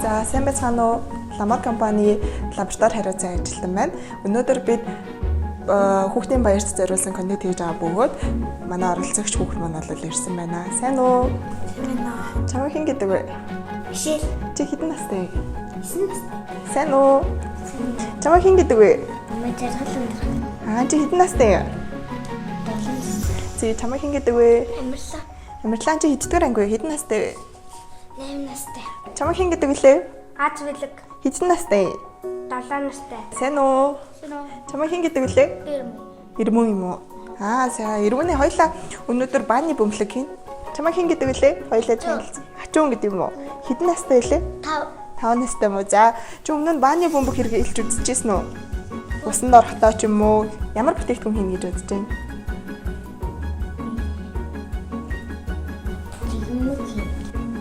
За сайн байцгаана уу? Ламар компани лаборатори хариуцсан ажилтан байна. Өнөөдөр бид хүүхдийн баярт зориулсан контент хийж байгаа бөгөөд манай оролцогч хүүхд маань бол ирсэн байна. Сайн уу? Сайн уу. Чамайг хэн гэдэг вэ? Мишель. Чи хэдэн настай? 9 настай. Сайн уу? Чамайг хэн гэдэг вэ? Намайг жаргал өндөр. Чи хэдэн настай? 7 настай. Чи чамайг хэн гэдэг вэ? Амарлаа. Амарлаа чи хэддүгээр анги вэ? Хэдэн настай вэ? 8 настай. Чамайг хэн гэдэг вүлээ? Аз бэлэг. Хэдэн настай? 7 настай. Сайн уу? Сайн уу. Чамайг хэн гэдэг вүлээ? Ирмэн юм уу? За Ирмэний хоёлаа өнөөдөр бааны бөмбөлөг хийн. Чамайг хэн гэдэг вүлээ? Хоёлаа танилцсан. Хачуун гэдэг юм уу? Хэдэн настай вүлээ? 5 настай мó. За чи өмнө нь бааны бөмбөг хэрэглэж үзчихсэн үү? Усанд орохдоо ч юм уу ямар бүтээгдэхүүн хийн гэж бодож байна?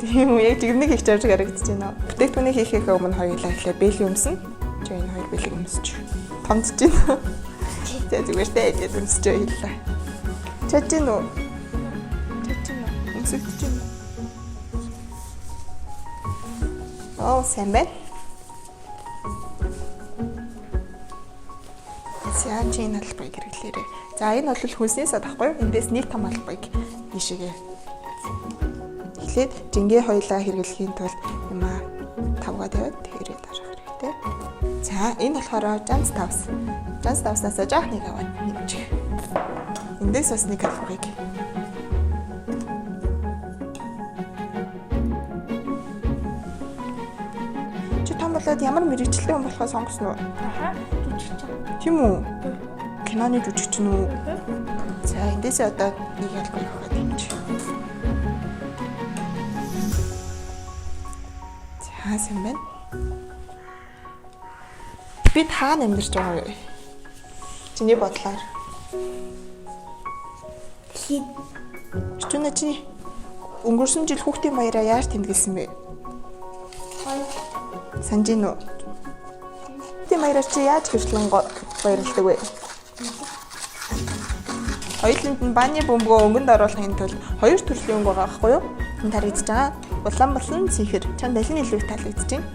Тийм үү, яг жигмэг хийх чарж харагдаж байна. Бүтээгдэхүүнийг хийхээ өмнө хоёулаа ихлэ бэлэг өмснө. Чи энэ хоёр бэлэг өмсөж томдож байна. За зүгээр тэ ингэж өмсөж хэллээ. Чаж гин үү? Өмсөж гин. Сайн байна. За чи энэ албаыг хэрэглээрэй. За энэ бол хүнснээс авахгүй. Эндээс нэг том албаыг ийшээгээ эхлээд жингээ хоёлаа хэрэглэхийн тулд юмаа тавгаа тавиад тэрээр дарах хэрэгтэй. За энэ болохоор Jans Tavs. Jans Tavs-наас жаах нэг аваад нэмчих. Эндээс бас нэг албагийг. Чи том болоод ямар мэрэгчлээ хүн болохоо сонгосон уу? Жүжигч. Тийм үү? Киноны жүжигч нь үү? За эндээс одоо нэг албагийг аваад нэмчих. Сайн байна. Би таана амьдарч байгаа вэ? Чиний бодлоор. Чүнэ чи өнгөрсөн жил хүүхдийн баяраа яаж тэмдэглэсэн бэ? Санаж гин үү? Хүүхдийн баяраар чи яаж хөвчлэн баярлдаг вэ? Хоёуланд нь бааны бөмбөгөө өнгөнд оруулахын тулд хоёр төрлийн өнгө байгаа байхгүй юу? Энэ таригдж байгаа. Улаан болон сихэр. Чанд аль нь илүү их таалагдж байна?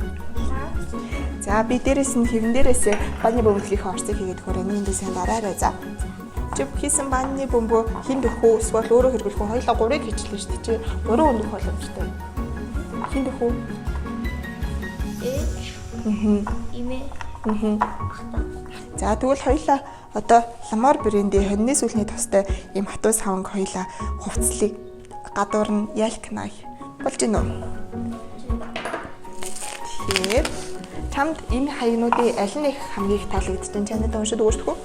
За би дээрээс нь хэвэн дээрээс бааны бөмбөгийн орцыг хийгээд хүрээний эндээс дараарай. За. Чи хийсэн бааны бөмбөө хинд өгөх үү? Эсвэл өөрөө хэрэглэх үү? Хоёулаа 3-ыг хийчихлээ шүү дээ. Чи 3 өндөх боломжтой. Хинд өгөх үү? Имэ. За тэгвэл хоёулаа одоо Lamar брэндийн хоньны сүүлний тостой ийм хатуу саванг хоёулаа хувцлыг гадуурн ялкнаа. Болж гинөө. Тэгэхээр чамд энэ хаягнуудын аль нь их хамгийн их таалагдж байна? Чанад уншиж өгөх үү?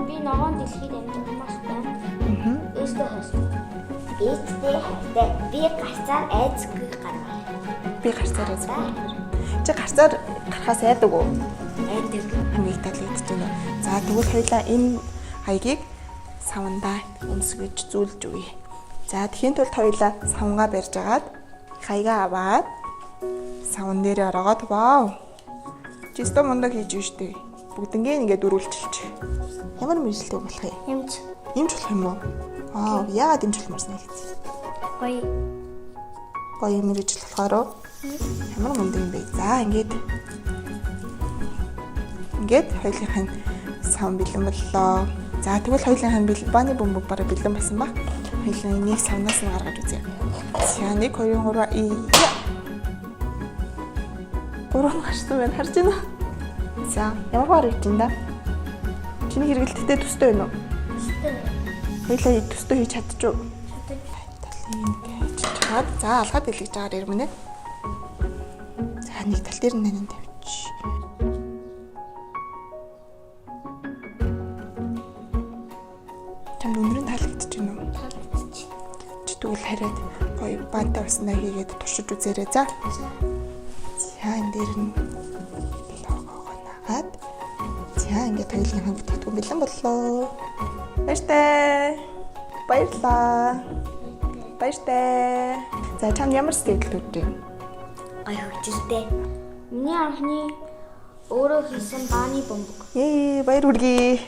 Би ногоон дэлхийд амьдармаас байна. Ээжтэй хайртай. Би гарцаар айцгүй гаргав. Би гарцаар айцгүй. Чи гарцаар гарахаас айдаг уу? Айдаг. Хамгийн таалагдж байна. За тэгвэл хоёлаа энэ хаягийг савандаа өмсгөж зүүлж өгье. За тэхийн тулд хоёлаа савнгаа барьж агаад хаягаа аваад савн дээрээ ороод вау. Чисто мундаг хийж штэ. Бүгднгээ ингээд дөрвөлчилчих. Ямар мэржэлтэй болох юм? Имж болох юм уу? Яагаад имж болмоорс нэ гэж. Гоё мэржил болохоор ямар мундаг юм бэ? За ингээд хоёулынхын савн бэлэн боллоо. За тэгвэл хоёулынхын бааны бөмбөг бараг бэлэн байсан ба. Хоёулаа энийг савнаас нь гаргаж үзье. За 1 2 3 3 гарсан байна. Харж байна уу? За ямар харагдаж байна да? Чиний хэрэгэлтэд төстэй байна уу? Төстэй. Хоёулаа төстэй хийж чадчих уу? Чаддаг. За алгаад дэлгэж байгаа ирмэнэ. За нэг тал дээр нэнэн тавьчих. Чамд өнөрийн таалагдаж байна уу? Таалагдаж. Чи тэгвэл хараад гоё бантай уснаа хийгээд туршиж үзээрэй. За. За энэ дээр нь логогоо нагаад. За ингээд хоёулынхаа бүтээгдэхүүн бэлэн боллоо. Баяртай. Баярлалаа. Баяртай. За чамд ямар сэтгэл төрж байна? Ой хөвчөлтэй. Миний анхны өөрөө хийсэн бааны бөмбөг. Баяр хүргэе.